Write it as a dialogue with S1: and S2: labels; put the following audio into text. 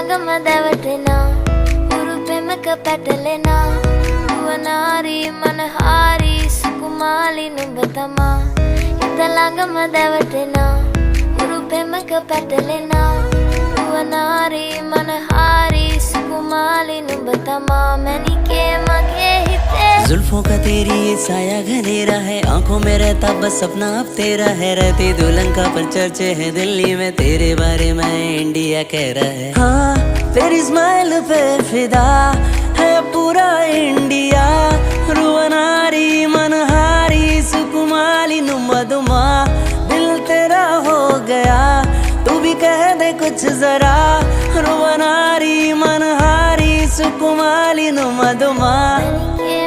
S1: ළඟම දැවටෙනා උරු පෙමක පැටලෙනා නුවනාරී මනහාරී සුකුමාලි නුඹ තමා හිත ළඟම දැවටෙනා උරු පෙමක පැටලෙනා නුවනාරී මනහාරී සුකුමාලි නුඹ तमा मैनिके मगे हिते
S2: जुल्फों का तेरी ये साया घनेरा है, आंखों में रहता बस सपना अब तेरा है। रहते दुल्हन का पर चर्चे है दिल्ली में, तेरे बारे में इंडिया कह रहा है। हाँ तेरी स्माइल पे फिदा है पूरा इंडिया, रुवनारी मनहारी सुकुमाली नुमदुमा दिल तेरा हो गया, तू भी कह दे कुछ जरा। रुवनारी मनहारी सुकुमाली नुमदुमा
S1: मैनिके